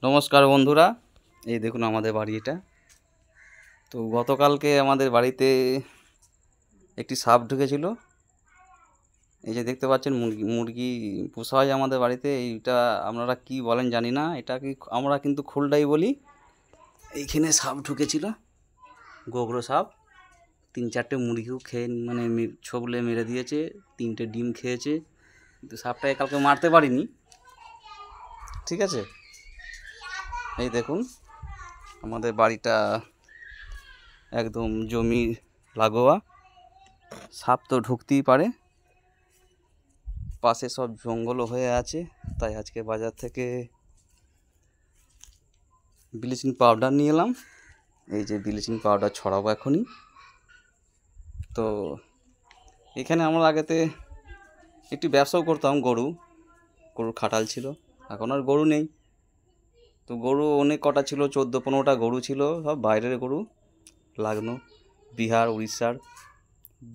নমস্কার বন্ধুরা, এই দেখুন আমাদের বাড়ি এটা। তো গতকালকে আমাদের বাড়িতে একটি সাপ ঢুকেছিল। এই যে দেখতে পাচ্ছেন মুরগি পোষা হয় আমাদের বাড়িতে। এইটা আপনারা কি বলেন জানি না, এটা কি আমরা কিন্তু খুলডাই বলি। এইখানে সাপ ঢুকেছিল, গোবর সাপ। 3-4টে মুরগিও খেয়ে ছোবলে মেরে দিয়েছে, 3টে ডিম খেয়েছে, কিন্তু সাপটাকে কালকে মারতে পারিনি। ঠিক আছে, এই দেখুন আমাদের বাড়িটা একদম জমি লাগোয়া। সাপ তো ঢুকতেই পারে, পাশে সব জঙ্গলও হয়ে আছে। তাই আজকে বাজার থেকে ব্লিচিং পাউডার নিয়ে এলাম। এই যে ব্লিচিং পাউডার ছড়াবো এখনই। তো এখানে আমরা আগেতে একটি ব্যবসাও করতাম, গরুর খাটাল ছিল। এখন আর গরু নেই। তো গরু অনেক কটা ছিল, 14-15টা গরু ছিল, সব বাইরের গরু, লাগনো বিহার উড়িষ্যার।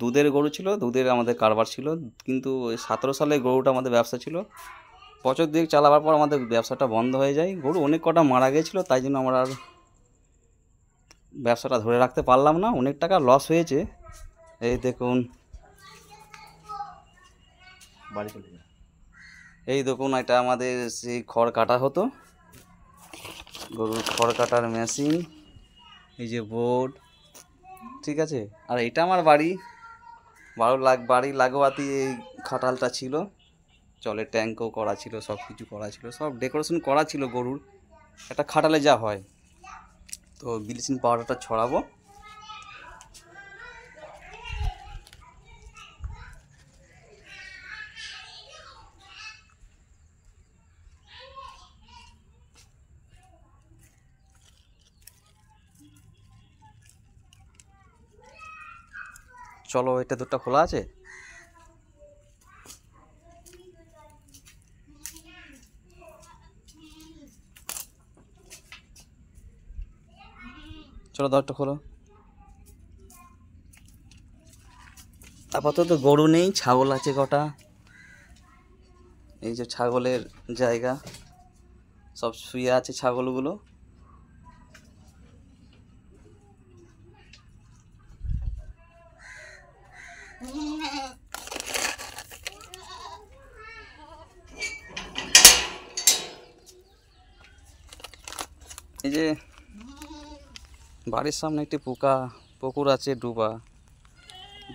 দুধের গরু ছিল, দুধের আমাদের কারবার ছিল। কিন্তু 17 সালে গরুটা আমাদের ব্যবসা ছিল। বছর দুয়েক চালাবার পর আমাদের ব্যবসাটা বন্ধ হয়ে যায়। গরু অনেক কটা মারা গেছিলো, তাই জন্য আমরা আর ব্যবসাটা ধরে রাখতে পারলাম না। অনেক টাকা লস হয়েছে। এই দেখুন বাড়ি চলে যায়। এই দেখুন, এটা আমাদের সেই খড় কাটা হতো, গরুর খড় কাটার মেশিন। এই যে বোর্ড, ঠিক আছে। আর এটা আমার বাড়ি বাড়ি লাগোয়াতেই এই খাটালটা ছিল। জলের ট্যাঙ্কও করা ছিল, সব কিছু করা ছিল, সব ডেকোরেশন করা ছিল গরুর। একটা খাটালে যা হয়। তো ব্লিচিং পাউডারটা ছড়াবো। চলো, এটা দুটো খোলা আছে। চলো দরটা খোলো। আপাতত গরু নেই, ছাগল আছে কটা। এই যে ছাগলের জায়গা, সব শুয়ে আছে ছাগলগুলো। এই যে বাড়ির সামনে একটি পুকুর আছে,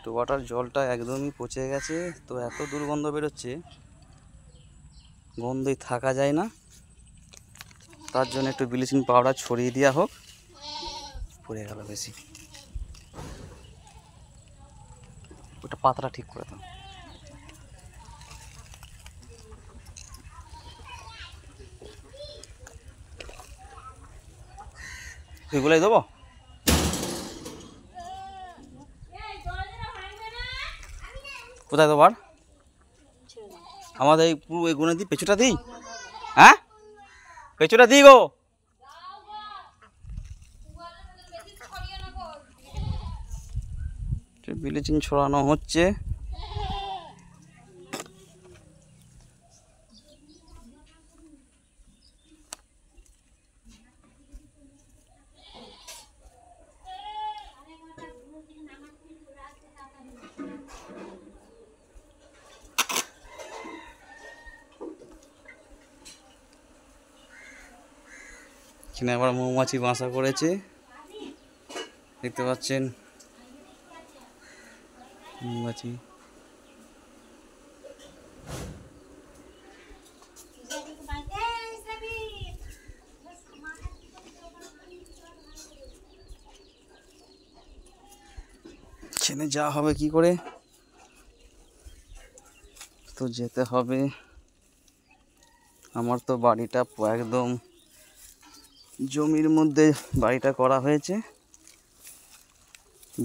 ডোবাটার জলটা একদমই পচে গেছে। তো এত দুর্গন্ধ বেরোচ্ছে, গন্ধই থাকা যায় না। তার জন্য একটু ব্লিচিং পাউডার ছড়িয়ে দেওয়া হোক। পড়ে গেল বেশি, ওটা পাতটা ঠিক করে দাও। এগুলোই দেবো। কোথায় দেবো? আর আমাদের এই পুরো এগুলো দিই, পেঁচুটা দিই। হ্যাঁ, পেঁচুটা দিই গো। ব্লিচিং ছড়ানো হচ্ছে। এখানে আবার মৌমাছি বাসা করেছে, দেখতে পাচ্ছেন মৌমাছি। এখানে যা হবে কি করে, তো যেতে হবে। আমার তো বাড়িটা একদম জমির মধ্যে বাড়িটা করা হয়েছে।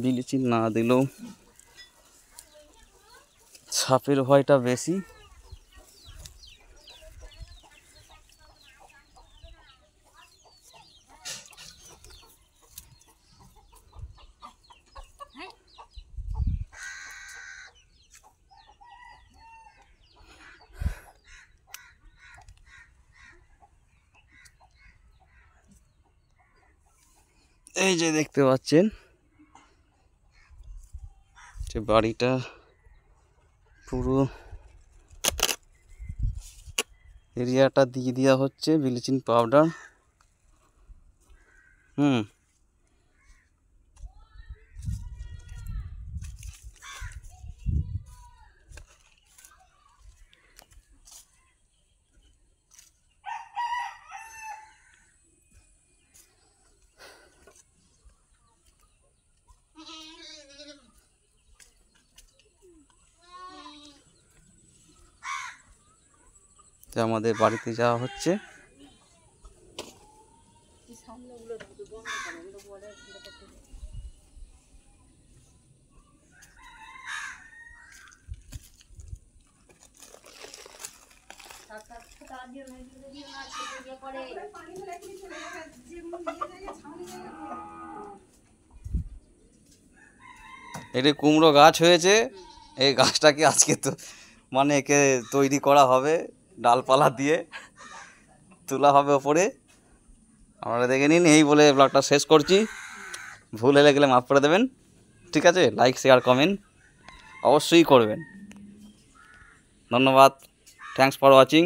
ব্লিচিং না দিলেও সাপের ভয়টা বেশি। এই যে দেখতে পাচ্ছেন যে বাড়িটা পুরো এরিয়াটা দিয়ে দেওয়া হচ্ছে ব্লিচিং পাউডার। আমাদের বাড়িতে যাওয়া হচ্ছে। এটি কুমড়ো গাছ হয়েছে, এই গাছটাকে আজকে তো মানে একে তৈরি করা হবে, ডালপালা দিয়ে তোলা হবে ওপরে। আপনারা দেখে নিন। এই বলে ব্লগটা শেষ করছি। ভুল হলে গেলে মাফ করে দেবেন, ঠিক আছে? লাইক শেয়ার কমেন্ট অবশ্যই করবেন। ধন্যবাদ। Thanks for watching.